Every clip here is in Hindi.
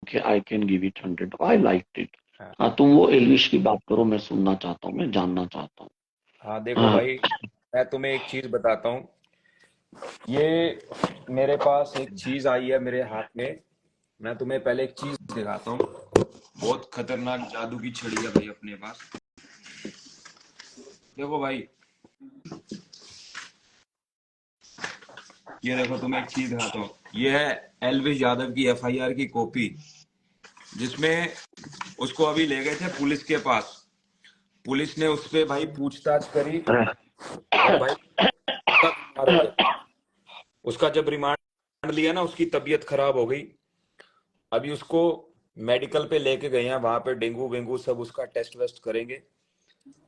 कि I can give it 100, I like it. हाँ हाँ, तुम वो एल्विश की बात करो, मैं सुनना चाहता हूँ, मैं जानना चाहता हूँ। हाँ, देखो हाँ। भाई, मैं तुम्हें एक चीज बताता हूँ। ये मेरे पास एक चीज आई है मेरे हाथ में। मैं तुम्हें पहले एक चीज दिखाता हूँ। बहुत खतरनाक जादू की छड़ी है भाई अपने पास। देखो भाई, ये देखो, तुम्हें एक चीज दिखाता हूँ। ये है एलविश यादव की एफआईआर की कॉपी, जिसमें उसको अभी ले गए थे पुलिस के पास। पुलिस ने उस पे भाई पूछताछ करी, और भाई उसका बीमार हो गया। उसका जब रिमांड लिया ना, उसकी तबीयत खराब हो गई। अभी उसको मेडिकल पे लेके गए हैं, वहां पे डेंगू वेंगू सब उसका टेस्ट वेस्ट करेंगे।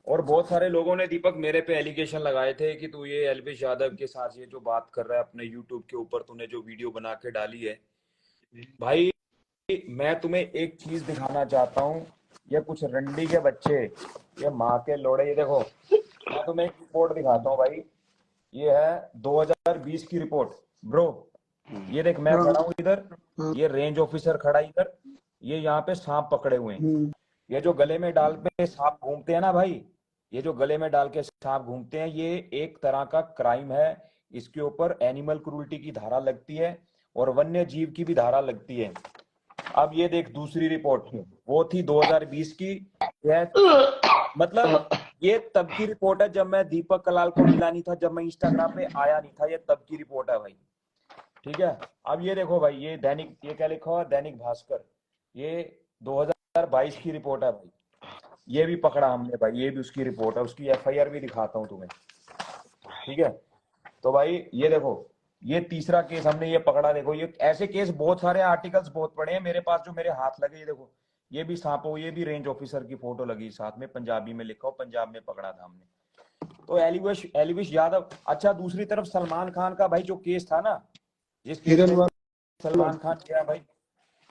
और बहुत सारे लोगों ने दीपक मेरे पे एलिगेशन लगाए थे कि तू ये एल्विश यादव के साथ ये जो बात कर रहा है अपने यूट्यूब के ऊपर, तूने जो वीडियो बना के डाली है। भाई, मैं तुम्हें एक चीज दिखाना चाहता हूँ। ये कुछ रंडी के बच्चे, ये माँ के लोड़े, ये देखो, मैं तुम्हें एक रिपोर्ट दिखाता हूँ भाई। ये है 2020 की रिपोर्ट ब्रो। ये देख, मैं खड़ा हूँ इधर, ये रेंज ऑफिसर खड़ा है इधर, ये यहाँ पे सांप पकड़े हुए हैं। ये जो गले में डाल के सांप घूमते हैं ना भाई, ये जो गले में डाल के सांप घूमते हैं, ये एक तरह का क्राइम है। इसके ऊपर एनिमल क्रूरटी की धारा लगती है, और वन्य जीव की भी धारा लगती है। अब ये देख दूसरी रिपोर्ट, वो थी 2020 की। यह मतलब ये तब की रिपोर्ट है जब मैं दीपक कलाल को मिला नहीं था, जब मैं इंस्टाग्राम पे आया नहीं था। ये तब की रिपोर्ट है भाई, ठीक है। अब ये देखो भाई, ये दैनिक, ये क्या लिखा हुआ, दैनिक भास्कर, ये 2022 की रिपोर्ट है भाई। ये भी पकड़ा हमने भाई, ये भी उसकी रिपोर्ट है, उसकी एफआईआर भी दिखाता हूँ तुम्हें, ठीक है। तो भाई ये देखो, ये तीसरा केस हमने ये पकड़ा। देखो, ये ऐसे केस बहुत सारे, आर्टिकल्स बहुत पड़े हैं मेरे पास जो मेरे हाथ लगे। ये देखो, ये भी सांपो, ये भी रेंज ऑफिसर की फोटो लगी साथ में, पंजाबी में लिखा हो, पंजाब में पकड़ा था हमने। तो एलिविश एलिविश यादव। अच्छा, दूसरी तरफ सलमान खान का भाई जो केस था ना, जिस केस में सलमान खान गया भाई,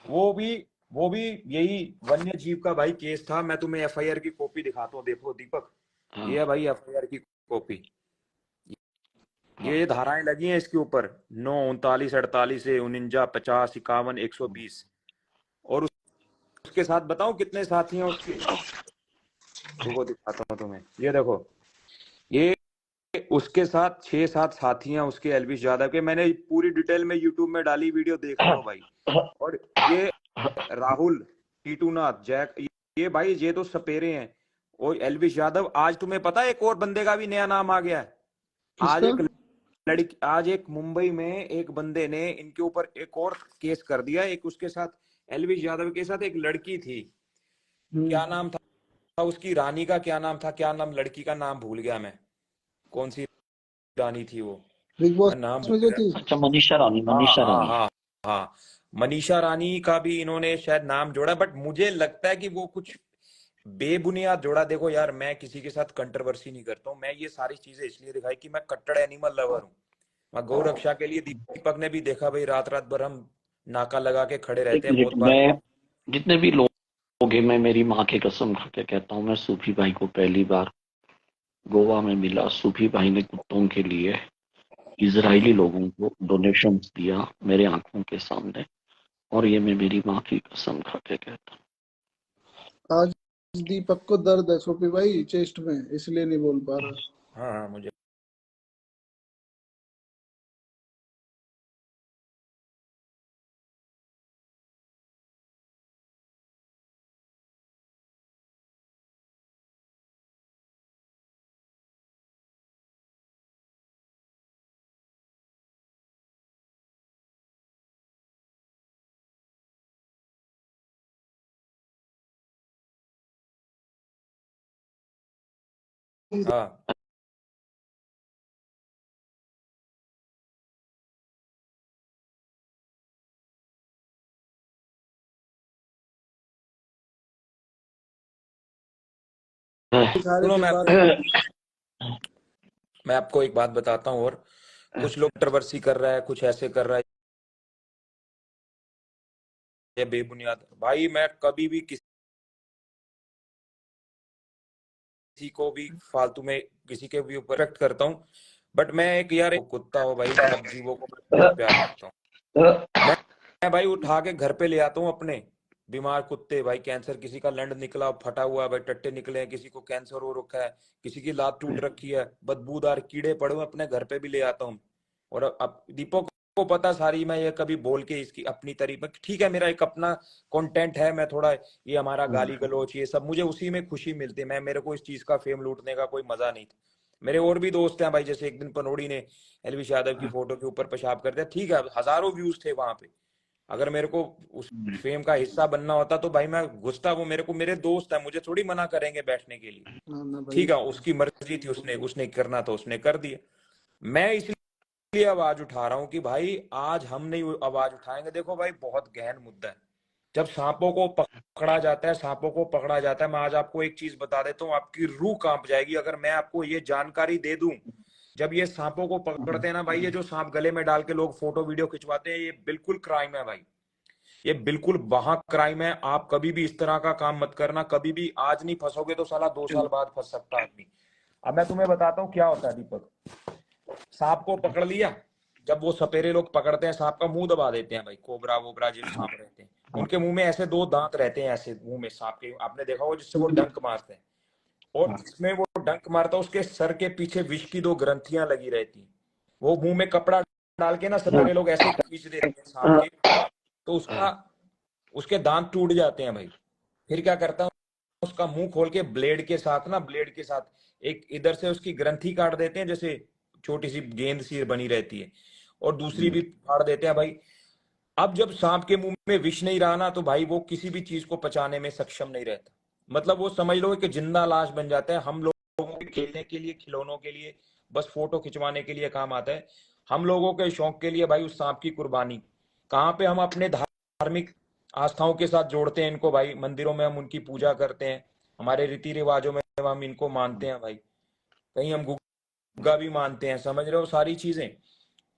वो भी वो भी यही वन्य जीव का भाई केस था। मैं तुम्हें एफआईआर की कॉपी दिखाता हूँ, देखो दीपक, हाँ। ये है भाई एफआईआर की कॉपी। हाँ। ये धाराएं लगी हैं इसके ऊपर, 9, 39, 48 से 49, 50, 51, 120। और उसके साथ बताऊं कितने साथी हैं उसके, रुको दिखाता हूँ तुम्हें। ये देखो, ये उसके साथ 6-7 साथी हैं उसके, एल्विश यादव के। मैंने पूरी डिटेल में यूट्यूब में डाली, वीडियो देख लो भाई। और ये राहुल, टीटूनाथ, जैक, ये भाई ये तो सपेरे हैं। और एल्विश यादव, आज तुम्हें पता है एक और बंदे का भी नया नाम आ गया है। आज किसका? एक लड़की, आज एक मुंबई में एक बंदे ने इनके ऊपर एक और केस कर दिया। एक उसके साथ, एल्विश यादव के साथ एक लड़की थी, क्या नाम था उसकी, रानी का क्या नाम था, क्या नाम, लड़की का नाम भूल गया मैं, कौन सी रानी थी वो, बिग बॉस मैं नाम में भूल जो गया। थी। अच्छा, मनीषा रानी, हाँ मनीषा हाँ रानी। हाँ हाँ, मनीषा रानी का भी इन्होंने शायद नाम जोड़ा, बट मुझे लगता है कि वो कुछ बेबुनियाद जोड़ा। देखो यार, मैं किसी के साथ कंट्रोवर्सी नहीं करता हूँ। मैं ये सारी चीजें इसलिए दिखाई कि मैं कट्टर एनिमल लवर हूँ। मैं गौ रक्षा के लिए, दीपक ने भी देखा भाई, रात रात भर हम नाका लगा के खड़े एक रहते हैं मिनट, बहुत बार। मैं जितने भी लोग हैं, मैं मेरी माँ की कसम खा के कहता हूँ, मैं सूफी भाई को पहली बार गोवा में मिला। सूफी भाई ने कुत्तों के लिए इजरायली लोगों को डोनेशंस दिया मेरे आंखों के सामने, और ये मैं मेरी माँ की कसम खा के कहता आज दीपक को दर्द है सोपी भाई चेस्ट में, इसलिए नहीं बोल पा रहा। हाँ हाँ, मुझे हाँ दिखा रहे सुनो, थे मैं आपको बात। मैं आपको एक बात बताता हूँ। और कुछ लोग कंट्रोवर्सी कर रहा है, कुछ ऐसे कर रहा है, ये बेबुनियाद। भाई मैं कभी भी किसी को भी फालतू में किसी के भी ऊपर एक्ट करता हूँ। बट मैं एक यार, एक कुत्ता हो भाई, सब जीवों को मैं बहुत प्यार करता हूँ। मैं भाई उठा के घर पे ले आता हूँ अपने, बीमार कुत्ते भाई, कैंसर, किसी का लंड निकला फटा हुआ है भाई, टट्टे निकले हैं, किसी को कैंसर हो रखा है, किसी की लात टूट रखी है, बदबूदार कीड़े पड़े हुए अपने घर पे भी ले आता हूँ। और अब दीपक को पता सारी, मैं ये कभी बोल के इसकी अपनी तारीफ, ठीक है मेरा एक अपना कंटेंट है, मैं थोड़ा ये हमारा गाली गलौच ये सब मुझे उसी में खुशी मिलती है, मैं मेरे को इस चीज का फेम लूटने का कोई मजा नहीं था। मेरे और भी दोस्त हैं भाई, जैसे एक दिन पनोड़ी ने एलविश यादव की फोटो के ऊपर पेशाब कर दिया, ठीक है हजारों व्यूज थे वहां पे, अगर मेरे को उस फेम का हिस्सा बनना होता तो भाई मैं घुसता, वो मेरे को मेरे दोस्त है, मुझे थोड़ी मना करेंगे बैठने के लिए, हाँ ना भाई। ठीक है उसकी मर्जी थी, उसने उसने करना तो उसने कर दिया। मैं इसलिए आवाज उठा रहा हूं कि भाई आज हम नहीं आवाज उठाएंगे, देखो भाई बहुत गहन मुद्दा है, जब सांपों को पकड़ा जाता है, सांपों को पकड़ा जाता है, मैं आज आपको एक चीज बता देता हूँ, आपकी रूह कांप जाएगी अगर मैं आपको ये जानकारी दे दूं। जब ये सांपों को पकड़ते हैं ना भाई, ये जो सांप गले में डाल के लोग फोटो वीडियो खिंचवाते हैं, ये बिल्कुल क्राइम है भाई, ये बिल्कुल वहां क्राइम है। आप कभी भी इस तरह का काम मत करना, कभी भी, आज नहीं फंसोगे तो साला 2 साल बाद फंस सकता है आदमी। अब मैं तुम्हें बताता हूँ क्या होता है दीपक, सांप को पकड़ लिया, जब वो सपेरे लोग पकड़ते हैं सांप का मुंह दबा देते हैं भाई, कोबरा वोबरा जो सांप रहते हैं उनके मुंह में ऐसे 2 दांत रहते हैं, ऐसे मुंह में सांप के, आपने देखा होगा जिससे वो डंक मारते हैं, और जिसमें वो डंक मारता है उसके सर के पीछे विष की 2 ग्रंथियां लगी रहती हैं, वो मुंह में कपड़ा डाल के ना सपेरे लोग ऐसे खींच देते हैं सांप के, तो उसके दांत टूट जाते हैं भाई। फिर क्या करता हूँ, उसका मुंह खोल के ब्लेड के साथ ना, ब्लेड के साथ एक इधर से उसकी ग्रंथि काट देते हैं, जैसे छोटी सी गेंद सी बनी रहती है, और दूसरी भी फाड़ देते हैं भाई। अब जब सांप के मुंह में विष नहीं रहा ना, तो भाई वो किसी भी चीज को पचाने में सक्षम नहीं रहता, मतलब वो समझ लो कि जिंदा लाश बन जाता है। हम लोगों के खेलने के लिए, खिलौनों के लिए, बस फोटो खिंचवाने के लिए काम आता है, हम लोगों के शौक के लिए भाई उस सांप की कुर्बानी कहाँ पे हम अपने धार्मिक आस्थाओं के साथ जोड़ते हैं इनको भाई, मंदिरों में हम उनकी पूजा करते हैं, हमारे रीति रिवाजों में हम इनको मानते हैं भाई, कहीं हम गुग्गा भी मानते हैं, समझ रहे हो सारी चीजें।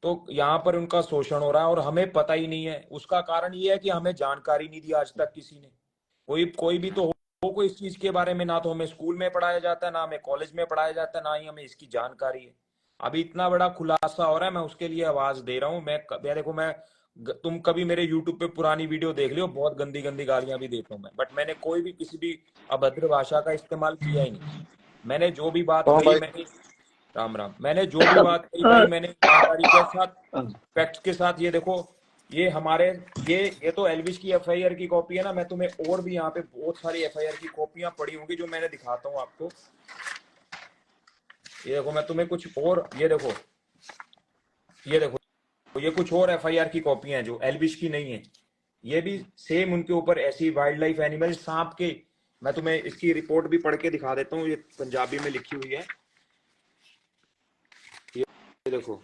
तो यहाँ पर उनका शोषण हो रहा है और हमें पता ही नहीं है, उसका कारण ये है कि हमें जानकारी नहीं दी आज तक किसी ने, कोई कोई भी तो हो कोई इस चीज के बारे में, ना तो हमें स्कूल में पढ़ाया जाता है, ना हमें कॉलेज में पढ़ाया जाता है, ना ही हमें इसकी जानकारी है। अभी इतना बड़ा खुलासा हो रहा है, मैं उसके लिए आवाज दे रहा हूँ। मैं देखो मैं तुम कभी मेरे यूट्यूब पे पुरानी वीडियो देख लियो, बहुत गंदी गंदी गालियां भी देता हूँ मैं, बट मैंने कोई भी किसी भी अभद्र भाषा का इस्तेमाल किया ही नहीं। मैंने जो भी बात हाँ कही, भाई। मैंने राम राम, मैंने जो भी बात कही भाई, मैंने ईमानदारी के साथ, फैक्ट्स के साथ, ये देखो ये हमारे, ये तो एलविश की एफआईआर की कॉपी है ना, मैं तुम्हें और भी यहाँ पे बहुत सारी एफआईआर की कॉपियां पड़ी होंगी जो मैंने दिखाता हूँ आपको। ये देखो मैं तुम्हें कुछ और, ये देखो ये कुछ और एफआईआर की कॉपियां हैं जो एलविश की नहीं है, ये भी सेम उनके ऊपर ऐसी वाइल्ड लाइफ एनिमल सांप के, मैं तुम्हें इसकी रिपोर्ट भी पढ़ के दिखा देता हूँ, ये पंजाबी में लिखी हुई है, ये देखो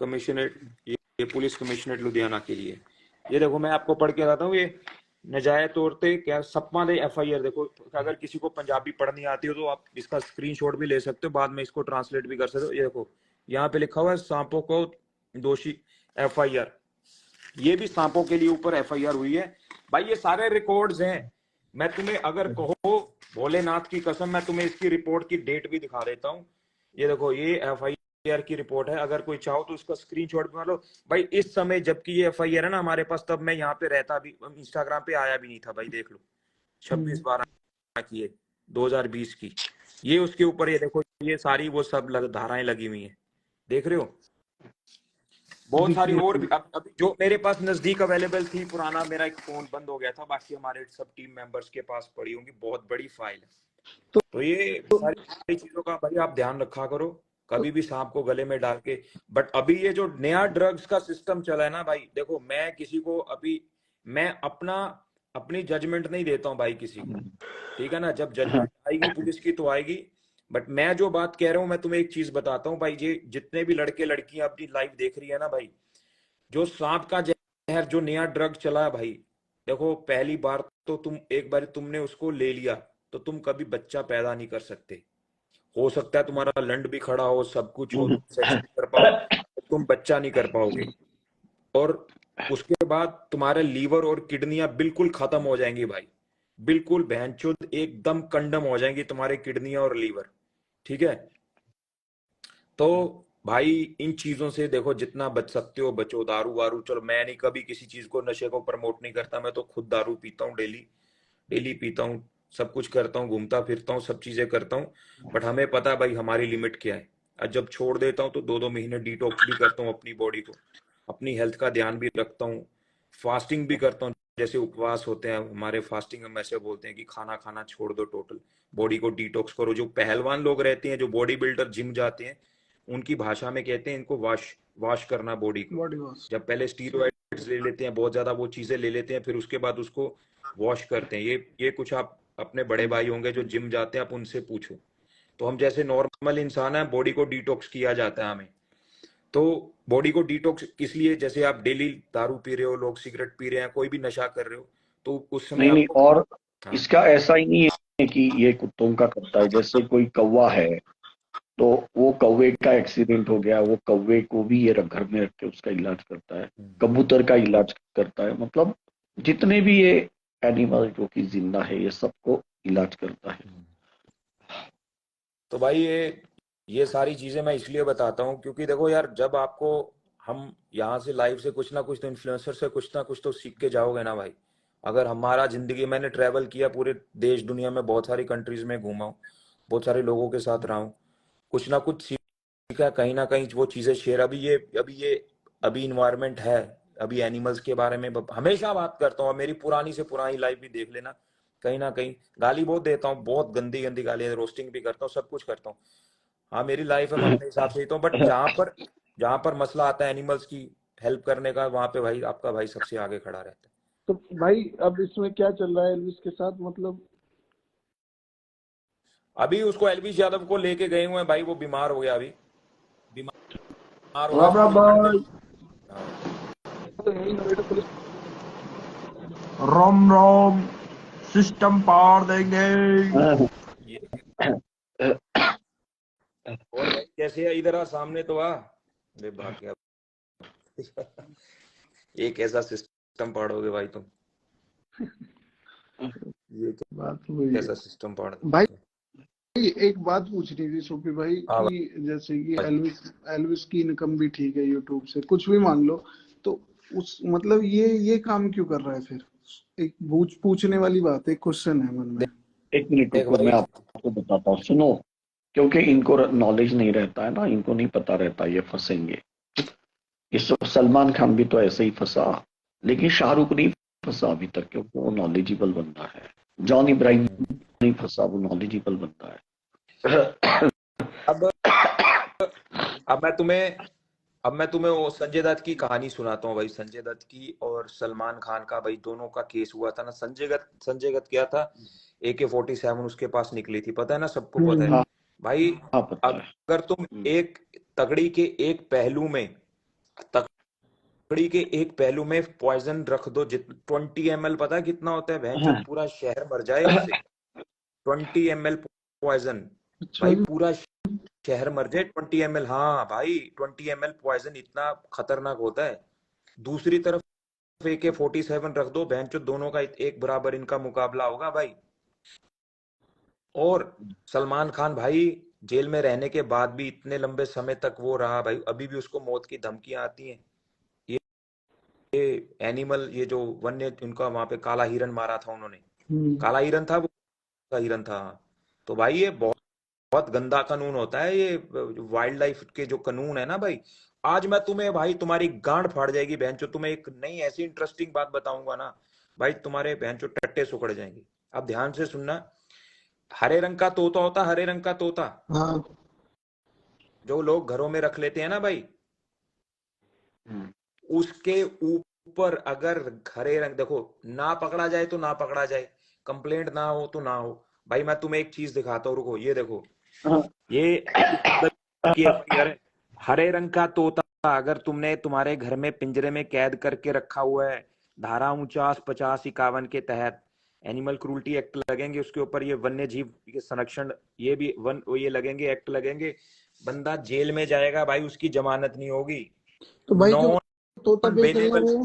कमिश्नरेट, ये पुलिस कमिश्नरेट लुधियाना के लिए, ये देखो मैं आपको पढ़ के बताता हूँ, ये नजायज तौर पे क्या सपमा दे एफआईआर, देखो अगर किसी को पंजाबी पढ़नी आती हो तो आप इसका स्क्रीनशॉट भी ले सकते हो, बाद में इसको ट्रांसलेट भी कर सकते हो। ये देखो यहाँ पे लिखा हुआ है सांपों को दोषी एफआईआर, ये भी सांपों के लिए ऊपर एफआईआर हुई है भाई, ये सारे रिकॉर्ड्स हैं। मैं तुम्हें अगर कहो भोलेनाथ की कसम, मैं तुम्हें इसकी रिपोर्ट की डेट भी दिखा देता हूँ। ये देखो ये एफआईआर की रिपोर्ट है, अगर कोई चाहो तो उसका स्क्रीनशॉट बना लो भाई। इस समय जबकि ये एफआईआर है ना हमारे पास, तब मैं यहाँ पे रहता भी, इंस्टाग्राम पे आया भी नहीं था भाई, देख लो 26/12 की है 2020 की, ये उसके ऊपर, ये देखो ये सारी वो सब धाराएं लगी हुई है, देख रहे हो, बहुत सारी और भी। अभी जो मेरे पास नजदीक अवेलेबल थी, पुराना मेरा एक फोन बंद हो गया था, बाकी हमारे सब टीम मेंबर्स के पास पड़ी होंगी, बहुत बड़ी फाइल है। तो ये सारी चीजों का भाई आप ध्यान रखा करो, कभी भी सांप को गले में डाल के। बट अभी ये जो नया ड्रग्स का सिस्टम चला है ना भाई, देखो मैं किसी को अभी, मैं अपनी जजमेंट नहीं देता हूँ भाई किसी को, ठीक है ना, जब जजमेंट आएगी पुलिस की तो आएगी। बट मैं जो बात कह रहा हूँ, मैं तुम्हें एक चीज बताता हूँ भाई, ये जितने भी लड़के लड़कियां अपनी लाइफ देख रही है ना भाई, जो सांप का जहर, जो नया ड्रग चला है भाई, देखो पहली बार तो तुम, एक बार तुमने उसको ले लिया तो तुम कभी बच्चा पैदा नहीं कर सकते। हो सकता है तुम्हारा लंड भी खड़ा हो, सब कुछ हो, सेक्स भी कर पाओ, तुम बच्चा नहीं कर पाओगे। और उसके बाद तुम्हारे लीवर और किडनियां बिल्कुल खत्म हो जाएंगी भाई, बिल्कुल बहनचोद एकदम कंडम हो जाएंगी तुम्हारे किडनियां और लीवर, ठीक है। तो भाई इन चीजों से देखो जितना बच सकते हो बचो। दारू वारू, चलो मैं नहीं कभी किसी चीज को, नशे को प्रमोट नहीं करता, मैं तो खुद दारू पीता हूँ डेली, डेली पीता हूँ, सब कुछ करता हूँ, घूमता फिरता हूँ, सब चीजें करता हूँ। बट हमें पता है भाई हमारी लिमिट क्या है। और जब छोड़ देता हूँ तो 2-2 महीने डिटॉक्स भी करता हूँ अपनी बॉडी को, अपनी हेल्थ का ध्यान भी रखता हूँ, फास्टिंग भी करता हूँ। जैसे उपवास होते हैं हमारे, फास्टिंग हम ऐसे बोलते हैं कि खाना खाना छोड़ दो, टोटल बॉडी को डिटॉक्स करो। जो पहलवान लोग रहते हैं, जो बॉडी बिल्डर जिम जाते हैं, उनकी भाषा में कहते हैं इनको वॉश वॉश करना बॉडी को। Body wash. जब पहले स्टीरॉइड्स ले लेते हैं, बहुत ज्यादा वो चीजें ले लेते हैं, फिर उसके बाद उसको वॉश करते हैं। ये कुछ आप अपने बड़े भाई होंगे जो जिम जाते हैं, आप उनसे पूछो। तो हम जैसे नॉर्मल इंसान है, बॉडी को डिटॉक्स किया जाता है हमें। तो बॉडी को डिटॉक्स किस लिए, जैसे आप डेली दारू पी रहे हो, लोग सिगरेट पी रहे हैं, कोई भी नशा कर रहे हो, तो उस समय नहीं नहीं, आपको। और हाँ इसका ऐसा ही नहीं है कि ये कुत्तों का करता है। जैसे कोई कौवा है, तो वो कौवे का एक्सीडेंट हो गया, वो कौवे को भी ये घर में रख के उसका इलाज करता है, कबूतर का इलाज करता है। मतलब जितने भी ये एनिमल जो कि जिंदा है, ये सबको इलाज करता है। तो भाई ये सारी चीजें मैं इसलिए बताता हूँ क्योंकि देखो यार, जब आपको, हम यहाँ से लाइफ से कुछ ना कुछ तो, इन्फ्लुएंसर से कुछ ना कुछ तो सीख के जाओगे ना भाई। अगर हमारा जिंदगी, मैंने ट्रैवल किया पूरे देश दुनिया में, बहुत सारी कंट्रीज में घूमा हूँ, बहुत सारे लोगों के साथ रहा हूँ, कुछ ना कुछ सीखा, कहीं ना कहीं वो चीजें शेयर। अभी इन्वायरमेंट है, अभी एनिमल्स के बारे में हमेशा बात करता हूँ। मेरी पुरानी से पुरानी लाइफ भी देख लेना, कहीं ना कहीं गाली बहुत देता हूँ, बहुत गंदी गंदी गाली, रोस्टिंग भी करता हूँ, सब कुछ करता हूँ। हाँ मेरी लाइफ है, मैं अपने हिसाब से जीता हूँ। बट जहां पर मसला आता है एनिमल्स की हेल्प करने का, वहां पे भाई आपका भाई सबसे आगे खड़ा रहता है। तो भाई अब इसमें क्या चल रहा है एल्विस के साथ, मतलब? अभी उसको एलविस यादव को लेके गए हुए हैं भाई, वो बीमार हो गया, अभी बीमार हो गया, राम उसको राम दिखाने भाई। हाँ तो यही नोएडा पुलिस। राम राम। सिस्टम पाड़ देंगे। ये और भाई कैसे है, इधर आ, सामने तो आ। अरे भाग गया। ये कैसा सिस्टम पाड़ोगे भाई तुम, ये बात वही है कैसा सिस्टम पाड़ भाई। दोगे? एक बात पूछनी थी सोफी भाई हाँ कि जैसे कि भाई। एल्विस की इनकम भी ठीक है यूट्यूब से, कुछ भी मान लो, तो उस मतलब ये काम क्यों कर रहा है फिर? एक पूछने वाली बात, एक क्वेश्चन है मन में। एक मिनट देख रुको, भाई, मैं आपको बताता हूँ, सुनो। क्योंकि इनको नॉलेज नहीं रहता है ना, इनको नहीं पता रहता, ये फंसेंगे। इस सलमान खान भी तो ऐसे ही फंसा, लेकिन शाहरुख नहीं फंसा अभी तक, क्योंकि वो नॉलेजेबल बंदा है। जॉन इब्राहिम नहीं फंसा, वो नॉलेजेबल बंदा है। अब अब मैं तुम्हें अब मैं तुम्हें वो संजय दत्त की कहानी सुनाता हूँ भाई। संजय दत्त की और सलमान खान का भाई, दोनों का केस हुआ था ना। संजय दत्त क्या था, AK-47 उसके पास निकली थी, पता है ना, सबको पता है हाँ भाई। हाँ, पता है। अगर तुम एक तगड़ी के एक पहलू में तगड़ी के एक पहलू में पॉइजन रख दो, 20 ml, पता है कितना होता है? भैंचो पूरा शहर मर जाए उससे। 20 ml पॉइजन, अच्छा भाई जी। पूरा शहर मर जाए 20 ml। हाँ भाई 20 ml पॉइजन इतना खतरनाक होता है। दूसरी तरफ AK-47 रख दो, भैंचो दोनों का एक बराबर इनका मुकाबला होगा भाई। और सलमान खान भाई जेल में रहने के बाद भी इतने लंबे समय तक वो रहा भाई, अभी भी उसको मौत की धमकियां आती हैं। ये एनिमल, ये जो वन्य, उनका वहां पे काला हिरन मारा था उन्होंने, काला हिरन था वो, का हिरन था। तो भाई ये बहुत बहुत गंदा कानून होता है ये, वाइल्ड लाइफ के जो कानून है ना भाई। आज मैं तुम्हें भाई, तुम्हारी गांड फाड़ जाएगी बहनचो, तुम्हें एक नई ऐसी इंटरेस्टिंग बात बताऊंगा ना भाई, तुम्हारे बहनचो टट्टे सुकड़ जाएंगे। अब ध्यान से सुनना। हरे रंग का तोता होता, हरे रंग का तोता, हाँ जो लोग घरों में रख लेते हैं ना भाई, उसके ऊपर अगर हरे रंग, देखो ना पकड़ा जाए तो ना पकड़ा जाए, कंप्लेंट ना हो तो ना हो। भाई मैं तुम्हें एक चीज दिखाता हूँ, रुको, ये देखो, ये की FIR है। हरे रंग का तोता अगर तुमने तुम्हारे घर में पिंजरे में कैद करके रखा हुआ है, धारा 49, 50, 51 के तहत एनिमल क्रूल्टी एक्ट लगेंगे उसके ऊपर, ये वन्य जीव के संरक्षण, ये भी ये लगेंगे, एक्ट लगेंगे। बंदा जेल में जाएगा भाई, उसकी जमानत नहीं होगी। तो भाई जो तोता नॉन बेच रहे हैं बेलेबल। वो?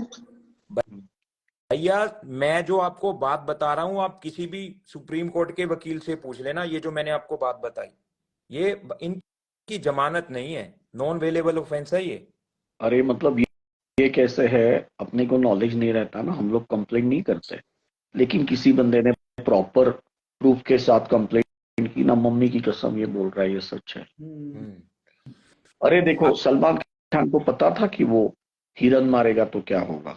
भैया मैं जो आपको बात बता रहा हूं, आप किसी भी सुप्रीम कोर्ट के वकील से पूछ लेना, ये जो मैंने आपको बात बताई, ये इनकी जमानत नहीं है। नॉन वेलेबल ऑफेंस है ये। अरे मतलब ये कैसे है, अपने को नॉलेज नहीं रहता ना, हम लोग कंप्लेंट नहीं करते, लेकिन किसी बंदे ने प्रॉपर प्रूफ के साथ कंप्लेंट की ना, मम्मी की कसम ये बोल रहा है ये सच है। अरे देखो, सलमान खान को पता था कि वो हिरन मारेगा तो क्या होगा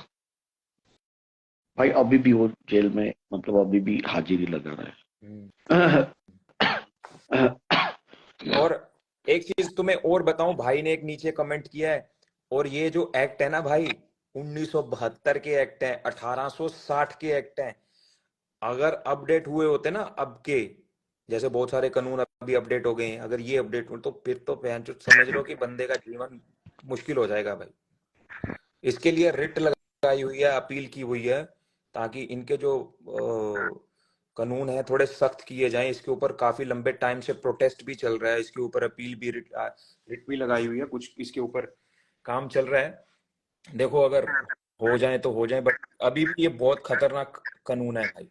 भाई, अभी भी वो जेल में, मतलब अभी भी हाजिरी लगा रहा है। और एक चीज तुम्हें और बताऊं, भाई ने एक नीचे कमेंट किया है, और ये जो एक्ट है ना भाई, 1972 के एक्ट है, 1860 के एक्ट है। अगर अपडेट हुए होते ना अब के, जैसे बहुत सारे कानून अभी अपडेट हो गए हैं, अगर ये अपडेट हुए तो फिर तो समझ लो कि बंदे का जीवन मुश्किल हो जाएगा भाई। इसके लिए रिट लगाई हुई है, अपील की हुई है, ताकि इनके जो कानून है थोड़े सख्त किए जाएं। इसके ऊपर काफी लंबे टाइम से प्रोटेस्ट भी चल रहा है, इसके ऊपर अपील भी, रिट भी लगाई हुई है, कुछ इसके ऊपर काम चल रहा है। देखो अगर हो जाए तो हो जाए, बट अभी भी ये बहुत खतरनाक कानून है भाई।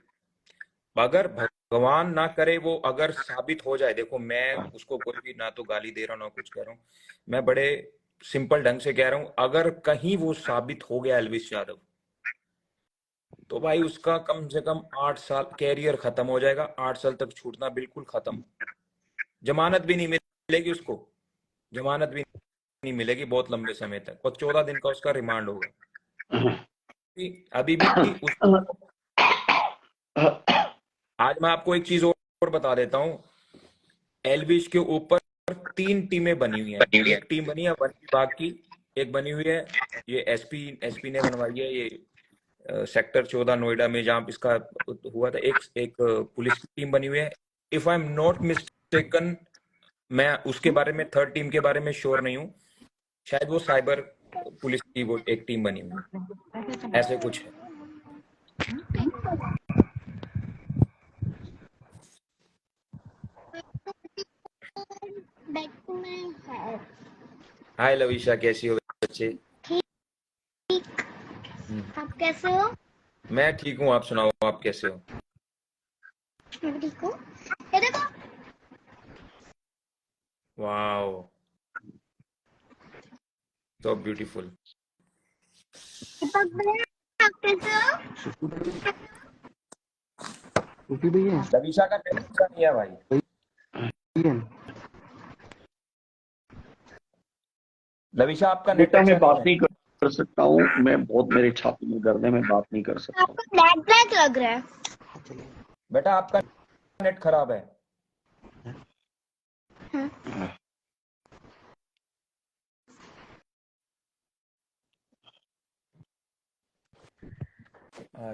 अगर भगवान ना करे वो अगर साबित हो जाए, देखो मैं उसको कोई भी ना तो गाली दे रहा हूँ ना कुछ कह रहा हूँ, मैं बड़े सिंपल ढंग से कह रहा हूँ, अगर कहीं वो साबित हो गया एल्विस यादव, तो भाई उसका कम से कम 8 साल कैरियर खत्म हो जाएगा, 8 साल तक छूटना बिल्कुल खत्म। जमानत भी नहीं मिलेगी उसको, जमानत भी नहीं मिलेगी बहुत लंबे समय तक, और 14 दिन का उसका रिमांड होगा। अभी भी उसको, आज मैं आपको एक चीज और बता देता हूँ, एल्विश के ऊपर 3 टीमें बनी हुई हैं। एक टीम बनी है वन विभाग की, एक बनी हुई है ये एसपी ने बनवाई है, ये सेक्टर 14 नोएडा में जहां इसका हुआ था। एक पुलिस की टीम बनी हुई है, if I am not mistaken, मैं उसके बारे में थर्ड टीम के बारे में श्योर नहीं हूँ, शायद वो साइबर पुलिस की वो एक टीम बनी हुई है, ऐसे कुछ है। हाय लविशा, कैसी हो बच्चे? आप कैसे हो? मैं ठीक हूँ, आप सुनाओ, आप कैसे हो? मैं भी ठीक हूँ। ये देखो। Wow, so beautiful। दीपक भैया आप कैसे हो? लविशा का नेट अच्छा नहीं है भाई। लविशा आपका नेट बेटा अच्छा मैं बात नहीं नहीं कर सकता हूँ, मैं बहुत, मेरे छाती में दर्द है, मैं बात नहीं कर सकता हूँ। आपको ब्लैक ब्लैक लग रहा है। बेटा आपका नेट खराब है।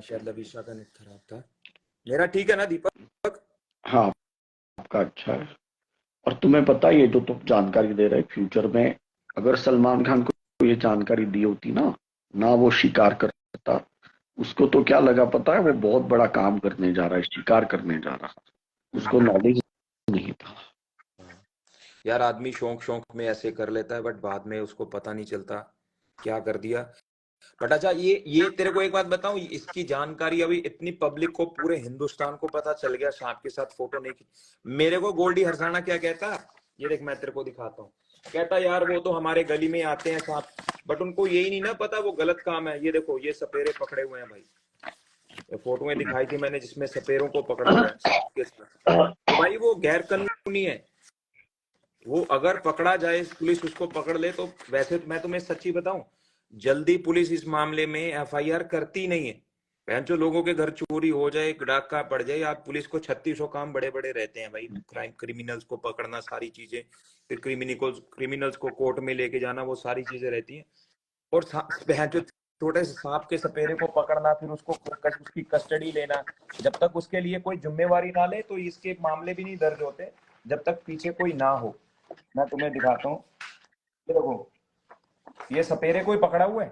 शायद लविशा का नेट खराब था। मेरा ठीक है ना दीपक? हाँ, आपका अच्छा है। और तुम्हें पता है, ये जो तुम जानकारी दे रहे, फ्यूचर में अगर सलमान खान को ये जानकारी दी होती ना वो शिकार करता, उसको तो क्या लगा पता है, वो बहुत बड़ा काम करने जा रहा है, शिकार करने जा रहा है, उसको नॉलेज नहीं था। यार आदमी शौक शौक में ऐसे कर लेता है, बट बाद में उसको पता नहीं चलता क्या कर दिया। बट अच्छा, ये तेरे को एक बात बताऊं, इसकी जानकारी अभी इतनी पब्लिक को, पूरे हिंदुस्तान को पता चल गया, सांप के साथ फोटो नहीं की। मेरे को गोल्डी हरसाना क्या कहता, ये देख मैं तेरे को दिखाता हूँ, कहता यार वो तो हमारे गली में आते हैं सांप, बट उनको यही नहीं ना पता वो गलत काम है। ये देखो ये सपेरे पकड़े हुए हैं भाई, ये फोटो में दिखाई थी मैंने जिसमें सपेरों को पकड़ा हुआ है सांप के साथ। तो भाई वो गैर कानूनी है, वो अगर पकड़ा जाए, पुलिस उसको पकड़ ले, तो वैसे मैं तुम्हें सच्ची बताऊं, जल्दी पुलिस इस मामले में एफआईआर करती नहीं है। बहन जो लोगों के घर चोरी हो जाए, डाका पड़ जाए, आप पुलिस को 3600 काम बड़े बड़े रहते हैं भाई, क्रिमिनल्स को पकड़ना, सारी चीजें, फिर क्रिमिनल्स को कोर्ट में लेके जाना, वो सारी चीजें रहती हैं। और बहन जो छोटे से सांप के सपेरे को पकड़ना, फिर उसको उसकी कस्टडी लेना, जब तक उसके लिए कोई जिम्मेवारी ना ले, तो इसके मामले भी नहीं दर्ज होते जब तक पीछे कोई ना हो। मैं तुम्हें दिखाता हूँ, ये देखो ये सपेरे कोई पकड़ा हुआ है,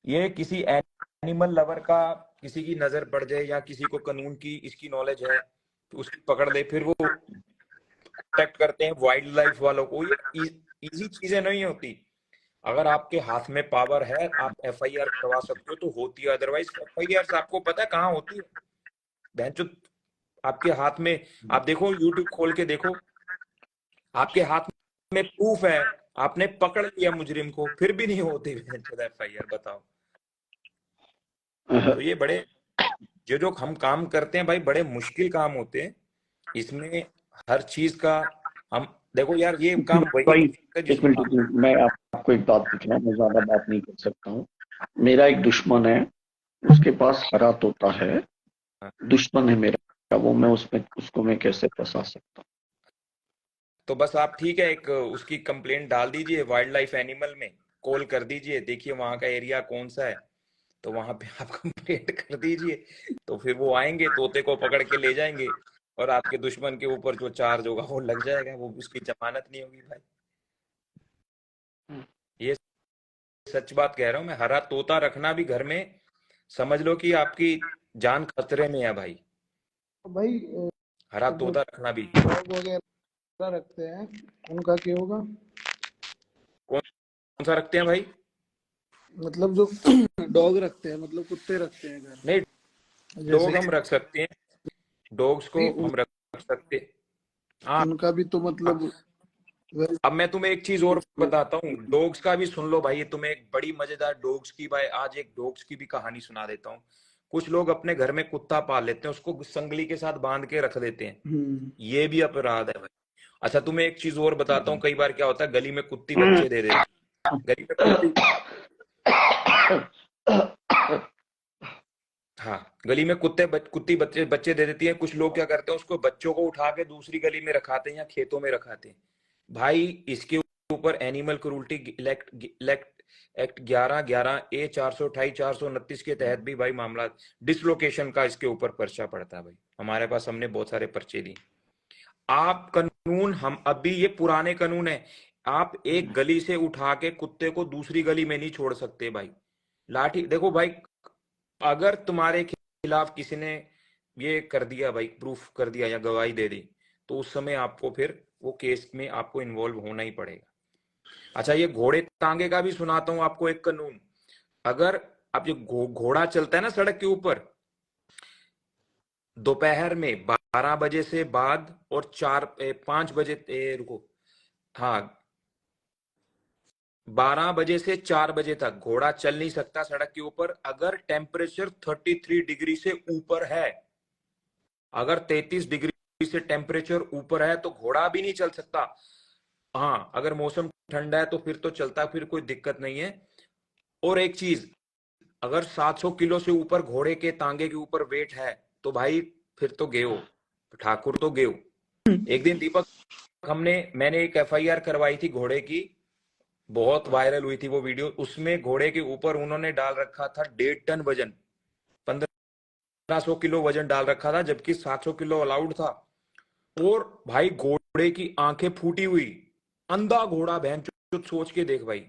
ये किसी एनिमल लवर का, किसी की नजर पड़ जाए या किसी को कानून की इसकी नॉलेज है तो उसकी पकड़ ले, फिर वो प्रोटेक्ट करते हैं वाइल्ड लाइफ वालों को। ये इजी चीजें नहीं होती। अगर आपके हाथ में पावर है, आप एफआईआर करवा सकते हो तो होती है, अदरवाइज एफआईआर आपको पता है कहाँ होती है, बहनचोद आपके हाथ में। आप देखो यूट्यूब खोल के देखो, आपके हाथ में प्रूफ है, आपने पकड़ लिया मुजरिम को, फिर भी नहीं होती FIR, बताओ। तो ये बड़े जो हम काम करते हैं भाई, बड़े मुश्किल काम होते हैं। इसमें हर चीज का हम देखो यार, ये काम वही भाई कर सकता है एक मिनट, मैं आपको एक बात पूछना, मैं ज्यादा बात नहीं कर सकता हूँ। मेरा एक दुश्मन है, उसके पास हरा तोता है, दुश्मन है मेरा वो, मैं उसको मैं कैसे फंसा सकता हूँ? तो बस आप ठीक है, एक उसकी कंप्लेंट डाल दीजिए वाइल्ड लाइफ एनिमल में, कॉल कर दीजिए, देखिए वहां का एरिया कौन सा है, तो वहां पे आप कंप्लेंट कर दीजिए, तो फिर वो आएंगे, तोते को पकड़ के ले जाएंगे, और आपके दुश्मन के ऊपर जो चार्ज होगा वो लग जाएगा, वो उसकी जमानत नहीं होगी भाई। ये सच बात कह रहा हूं मैं। हरा तोता रखना भी घर में, समझ लो कि आपकी जान खतरे में है भाई। तो भाई हरा जो तोता रखना भी। डॉग वगैरह रखते हैं उनका क्या होगा? कौन सा रखते हैं भाई? मतलब जो डॉग रखते हैं, मतलब कुत्ते रखते हैं घर में, नहीं, डॉग हम रख सकते हैं, डॉग्स को नहीं, हम रख सकते हैं, हाँ। उनका भी तो मतलब अब मैं तुम्हें एक चीज और बताता हूँ, डॉग्स का भी सुन लो भाई, ये तुम्हें एक बड़ी मजेदार डॉग्स की भाई, आज एक डॉग्स की भी कहानी सुना देता हूँ। कुछ लोग अपने घर में कुत्ता पाल लेते हैं, उसको संगली के साथ बांध के रख देते हैं, ये भी अपराध है भाई। अच्छा तुम्हें एक चीज और बताता हूँ, कई बार क्या होता है, गली में कुत्ती बच्चे दे देती है, गली में कुत्ती, हाँ, गली में कुत्ती बच्चे दे देती है। कुछ लोग क्या करते हैं, उसको बच्चों को उठा के दूसरी गली में रखाते हैं या खेतों में रखाते हैं। भाई इसके ऊपर एनिमल क्रूरल्टी एक्ट 11(11)A 428 429 के तहत भी भाई मामला, डिसलोकेशन का इसके ऊपर पर्चा पड़ता है भाई। हमारे पास, हमने बहुत सारे पर्चे दिए। आप कानून, हम अभी ये पुराने कानून है, आप एक गली से उठा के कुत्ते को दूसरी गली में नहीं छोड़ सकते भाई। लाठी देखो भाई, अगर तुम्हारे खिलाफ किसी ने ये कर दिया भाई, प्रूफ कर दिया या गवाही दे दी, तो उस समय आपको फिर वो केस में आपको इन्वॉल्व होना ही पड़ेगा। अच्छा ये घोड़े तांगे का भी सुनाता हूं आपको एक कानून। अगर आप जो घोड़ा चलता है ना सड़क के ऊपर, दोपहर में 12 बजे से बाद और 5 बजे, रुको, हाँ, 12 बजे से 4 बजे तक घोड़ा चल नहीं सकता सड़क के ऊपर, अगर टेम्परेचर 33 डिग्री से ऊपर है। अगर 33 डिग्री से टेम्परेचर ऊपर है तो घोड़ा भी नहीं चल सकता। हाँ, अगर मौसम ठंडा है तो फिर तो चलता, फिर कोई दिक्कत नहीं है। और एक चीज, अगर 700 किलो से ऊपर घोड़े के तांगे के ऊपर वेट है तो भाई फिर तो गेओ, ठाकुर तो गेओ। एक दिन दीपक, मैंने एक FIR करवाई थी घोड़े की, बहुत वायरल हुई थी वो वीडियो। उसमें घोड़े के ऊपर उन्होंने डाल रखा था 1.5 टन वजन, 1500 किलो वजन डाल रखा था, जबकि 700 किलो अलाउड था। और भाई घोड़े की आंखें फूटी हुई, अंधा घोड़ा, बहन चोद, सोच के देख भाई,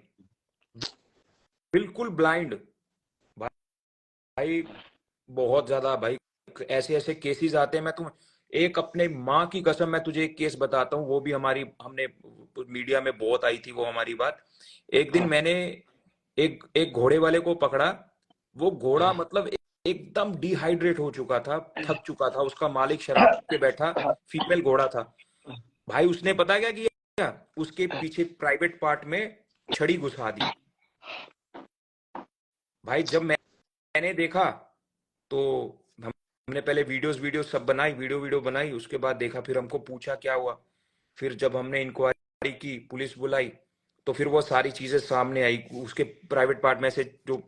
बिल्कुल ब्लाइंड भाई। बहुत ज्यादा भाई ऐसे ऐसे केसेस आते हैं। मैं तुम एक अपने माँ की कसम, मैं तुझे एक केस बताता हूँ, वो भी हमने मीडिया में बहुत आई थी वो हमारी बात। एक दिन मैंने एक घोड़े वाले को पकड़ा, वो घोड़ा मतलब एकदम डिहाइड्रेट हो चुका था, थक चुका था, उसका मालिक शराब पे बैठा, फीमेल घोड़ा था भाई। उसने पता क्या किया, उसके पीछे प्राइवेट पार्ट में छड़ी घुसा दी भाई। जब मैंने देखा तो हमने पहले वीडियो सब बनाई, वीडियो बनाई, उसके बाद देखा, फिर हमको पूछा क्या हुआ। फिर जब हमने इंक्वायरी की, पुलिस बुलाई, तो फिर वो सारी चीजें सामने आई। उसके प्राइवेट पार्ट में से जो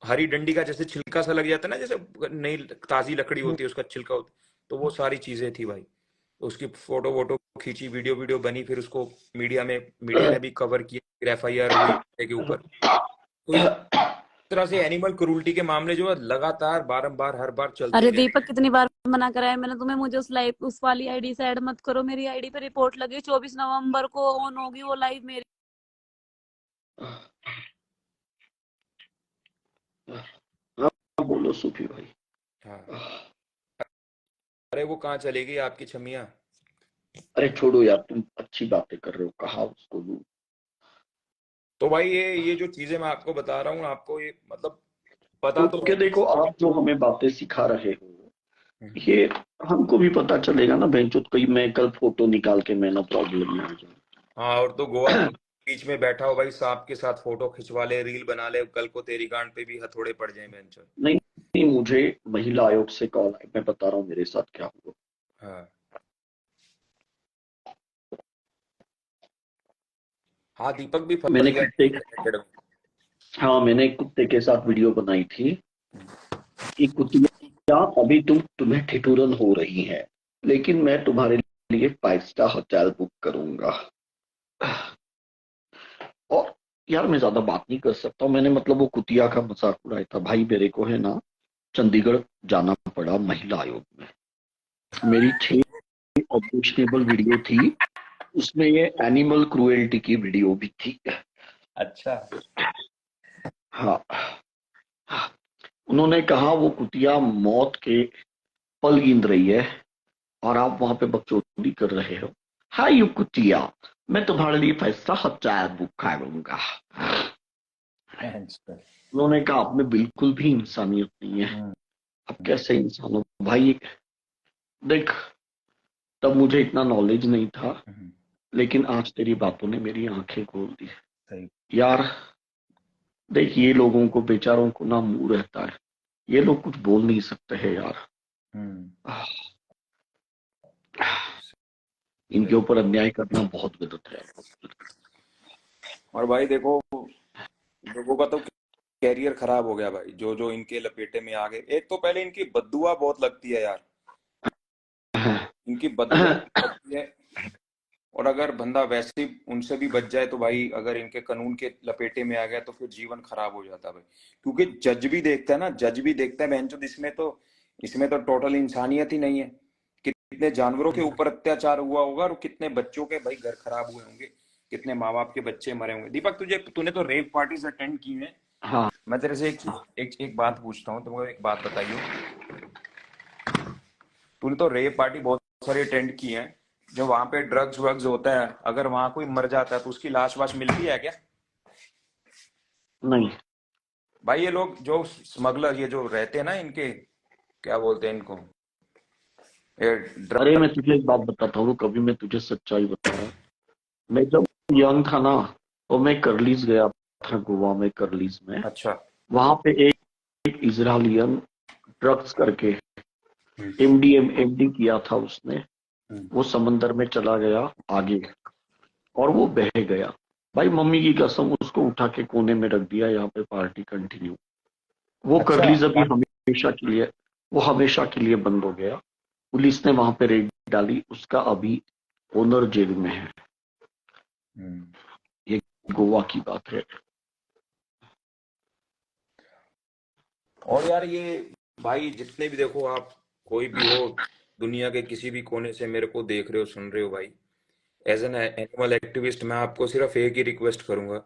हरी डंडी का जैसे छिलका सा लग जाता है ना, जैसे नई ताजी लकड़ी होती है उसका छिलका होता, तो वो सारी चीजें थी भाई। उसकी फोटो वोटो खींची, वीडियो बनी, फिर उसको मीडिया ने भी कवर किया, फिर FIR हुई के ऊपर। तो इस तरह से एनिमल क्रूरल्टी के मामले जो है लगातार बारंबार हर बार चलते अरे हैं। दीपक, कितनी बार मना करा है मैंने तुम्हें, मुझे उस वाली आईडी से ऐड मत करो। मेरी आईडी पे रिपोर्ट लगी, 24 नवंबर को ऑन होगी वो लाइव मेरी। हाँ बोलो सूफी भाई। हाँ, अरे वो कहाँ चलेगी आपकी छमिया। अरे छोड़ो यार, तुम अच्छी बातें कर रहे हो, कहा उसको दूर। तो भाई ये जो चीजें मैं आपको बता रहा हूँ, आपको ये मतलब पता तो क्योंकि देखो, आप जो हमें बातें सिखा रहे हो, हम्म। ये हमको भी पता चलेगा ना बहनचोद, कहीं मैं कल फोटो निकाल के मैं ना प्रॉब्लम में आ जाऊं। हाँ, और तो गोवा बीच में बैठा हो भाई, सांप के साथ फोटो खिंचवा ले, रील बना ले, कल को तेरी गांड पे भी हथौड़े पड़ जाए बेंचो। नहीं नहीं, मुझे महिला आयोग से कॉल आई, मैं बता रहा हूँ मेरे साथ क्या हुआ। हाँ हाँ, दीपक भी फंस मैंने गया कुत्ते connected में। हाँ, मैंने एक कुत्ते के साथ वीडियो बनाई थी कि कुत्तिया अभी तुम्हें ठिठुरन हो रही है, लेकिन मैं तुम्हारे लिए 5 स्टार होटल बुक करूंगा। और यार मैं ज्यादा बात नहीं कर सकता हूँ, मैंने मतलब वो कुतिया का मजाक उड़ाया था भाई। मेरे को है ना चंडीगढ़ जाना पड़ा महिला आयोग में। मेरी 6 ऑब्जेक्शनेबल वीडियो थी, उसमें ये एनिमल क्रूएल्टी की वीडियो भी थी। अच्छा। हाँ, उन्होंने कहा वो कुतिया मौत के पल गिन रही है और आप वहां पे बकचोदी कर रहे हो। हाय यू कुतिया, मैं तुम्हारे लिए 5 स्टार होटल बुक करूंगा। उन्होंने कहा आप में बिल्कुल भी इंसानियत नहीं है, अब कैसे इंसान हो भाई। देख, तब मुझे इतना नॉलेज नहीं था, लेकिन आज तेरी बातों ने मेरी आंखें खोल दी। सही। यार देख, ये लोगों को बेचारों को ना मुंह रहता है, ये लोग कुछ बोल नहीं सकते हैं यार। इनके ऊपर अन्याय करना बहुत गलत है। और भाई देखो, लोगों का तो कैरियर खराब हो गया भाई, जो जो इनके लपेटे में आ गए। एक तो पहले इनकी बद्दुआ बहुत लगती है यार, इनकी बद्दुआ लगती है। और अगर बंदा वैसे उनसे भी बच जाए तो भाई, अगर इनके कानून के लपेटे में आ गया तो फिर जीवन खराब हो जाता है भाई। क्योंकि जज भी देखता है ना, जज भी देखता है बहनचोद, इसमें तो टोटल इंसानियत ही नहीं है। कितने जानवरों के ऊपर अत्याचार हुआ होगा, और कितने बच्चों के भाई घर खराब हुए होंगे, कितने माँ बाप के बच्चे मरे होंगे। दीपक, तूने तो रेप पार्टीज अटेंड की है। हाँ, मैं तेरे से एक बात पूछता हूँ, तुमको एक बात बताइयो। तूने तो रेप पार्टी बहुत सारी अटेंड की है, जो वहां पे ड्रग्स वग्स होता है, अगर वहां कोई मर जाता है तो उसकी लाश वाश मिलती है क्या? नहीं भाई ये लोग जो स्मगलर, ये जो रहते हैं ना, इनके क्या बोलते हैं इनको, ये अरे ड्रग। मैं तुझे एक बात बताता हूँ, कभी मैं तुझे सच्चाई बता रहा हूँ। मैं जब यंग था ना, तो मैं करलीज गया था, गोवा में करलीज में। अच्छा। वहां पे एक इजरायलियन ड्रग्स करके एमडी किया था उसने, वो समंदर में चला गया आगे और वो बह गया। भाई मम्मी की कसम, उसको उठा के कोने में रख दिया, यहाँ पे पार्टी कंटिन्यू। वो अच्छा। करलीज अभी हमेशा के लिए बंद हो गया। पुलिस ने वहां पे रेड डाली, उसका अभी ओनर जेल में है। ये गोवा की बात है। और यार ये भाई, जितने भी देखो आप, कोई भी हो, दुनिया के किसी भी कोने से मेरे को देख रहे हो, सुन रहे हो भाई, एज एन एनिमल एक्टिविस्ट मैं आपको सिर्फ एक ही रिक्वेस्ट करूंगा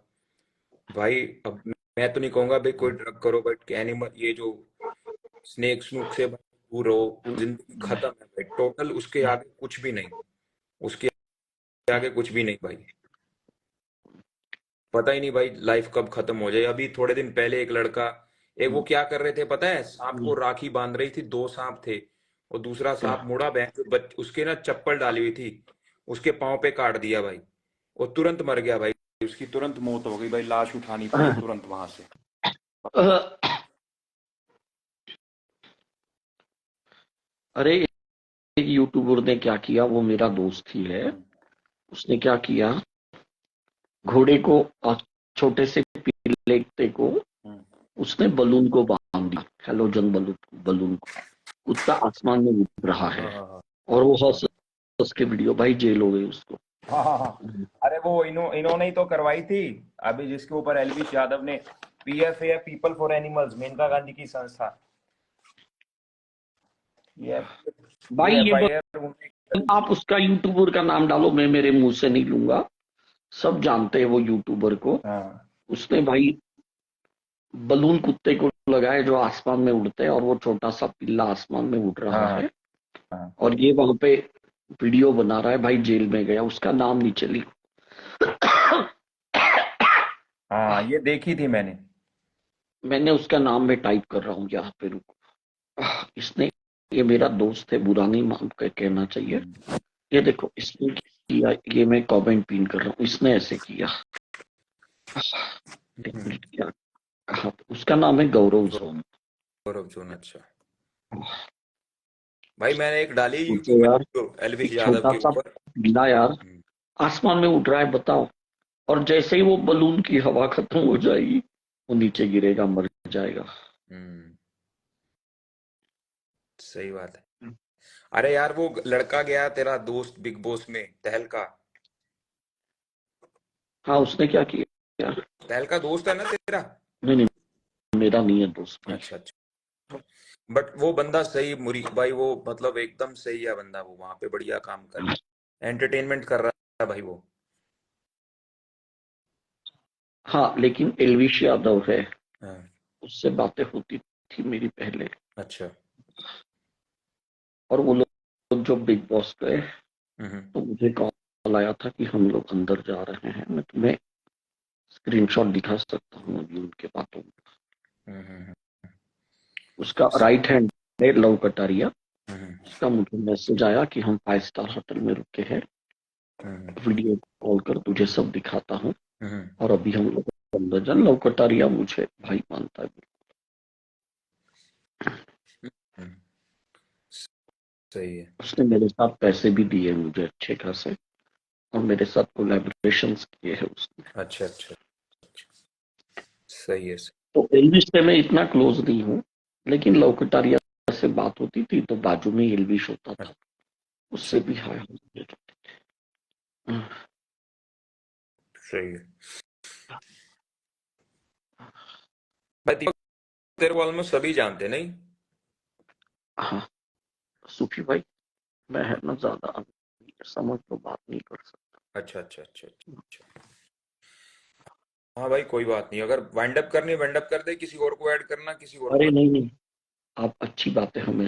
भाई। अब मैं तो नहीं कहूंगा भाई कोई ड्रग करो, बट एनिमल, ये जो स्नेक स्नूक से भाई दूर रहो। जिंदगी खत्म है भाई, टोटल। उसके आगे कुछ भी नहीं, उसके आगे कुछ भी नहीं भाई। पता ही नहीं भाई लाइफ कब खत्म हो जाए। अभी थोड़े दिन पहले एक लड़का, एक वो क्या कर रहे थे पता है, सांप को राखी बांध रही थी, 2 सांप थे, और दूसरा सांप मुड़ा, बहन उसके ना चप्पल डाली हुई थी, उसके पाँव पे काट दिया भाई, वो तुरंत मर गया भाई। उसकी तुरंत मौत हो गई भाई, लाश उठानी पड़ी तुरंत वहां से। अरे एक यूट्यूबर ने क्या किया, वो मेरा दोस्त ही है, उसने क्या किया, घोड़े को और छोटे से पिल्ले को उसने बलून को बांध दिया, हेलोजन बलून को। कुत्ता आसमान में उड़ रहा है और वो हंस हंस के वीडियो, भाई जेल हो गई उसको। हाँ हाँ हाँ। अरे वो इन्होंने ही तो करवाई थी अभी, जिसके ऊपर एलविश यादव ने, PFA, people for animals, Maneka Gandhi की संस्था, ये भाई ये एफआईआर। आप उसका यूट्यूबर का नाम डालो, मैं मेरे मुंह से नहीं लूंगा, सब जानते हैं वो यूट्यूबर को। हाँ उसने भाई बलून कुत्ते को लगाए जो आसमान में उड़ते हैं, और वो छोटा सा पिल्ला आसमान में उड़ रहा हाँ है, हाँ और ये वहां पे वीडियो बना रहा है। भाई जेल में गया, उसका नाम नीचे लिखो। हाँ, ये देखी थी मैंने। मैंने उसका नाम में टाइप कर रहा हूँ यहाँ पे, रुको। इसने, ये मेरा दोस्त है, बुरा नहीं मान के कहना चाहिए। ये देखो, इसने किया, ये मैं कमेंट पिन कर रहा हूँ, इसने ऐसे किया। एक मिनट, क्या कहा, उसका नाम है गौरव जोन। गौरव जोन, अच्छा भाई मैंने एक डाली मुझे यार एलविश एक यादव छोटा के सा ऊपर। पीला यार आसमान में उड़ रहा है, बताओ, और जैसे ही वो बलून की हवा खत्म हो जाएगी वो नीचे गिरेगा, मर जाएगा। सही बात है। अरे यार वो लड़का गया तेरा दोस्त बिग बॉस में, तहलका। हाँ, उसने क्या किया? तहलका दोस्त है ना तेरा? नहीं नहीं, मेरा नहीं है दोस्त भाई। अच्छा अच्छा। बट वो बंदा सही, मुरी भाई, वो मतलब एकदम सही है बंदा, वो वहां पे बढ़िया काम कर रहा है, एंटरटेनमेंट कर रहा है भाई वो। हाँ, लेकिन एलविश यादव है, हाँ, उससे बातें होती थी मेरी पहले, अच्छा। और वो लोग जो बिग बॉस गए हम्म तो मुझे कॉल आया था कि हम लोग अंदर जा रहे हैं। मैं तुम्हें स्क्रीनशॉट दिखा सकता हूँ अभी उनके बातों में। हम्म हम्म उसका राइट हैंड है लव कटारिया, हम्म उसका मुझे मैसेज आया कि हम 5 स्टार होटल में रुके हैं, हम्म वीडियो कॉल कर तुझे सब दिखाता हूँ, हम्म और अभी हम लोग अंदर जा। लव कटारिया मुझे भाई मानता है। हम्म, सही है। उसने मेरे साथ पैसे भी दिए मुझे अच्छे खासे, और मेरे साथ कोलैबोरेशंस किए हैं उसने। अच्छा अच्छा, सही है। तो एलविश से मैं इतना क्लोज नहीं हूँ, लेकिन लव कटारिया से बात होती थी तो बाजू में एलविश होता था, उससे भी हाय हो जाते थे। सही है भाई, दीपक तेरे को ऑलमोस्ट सभी जानते नहीं? हाँ सूफी भाई, मैं है ना ज्यादा समझ तो बात नहीं कर सकता। अच्छा अच्छा अच्छा अच्छा। हाँ भाई कोई बात नहीं, अगर वाइंड अप करनी है वाइंड अप कर दे, किसी और को ऐड करना, किसी और को। अरे नहीं नहीं, आप अच्छी बातें हमें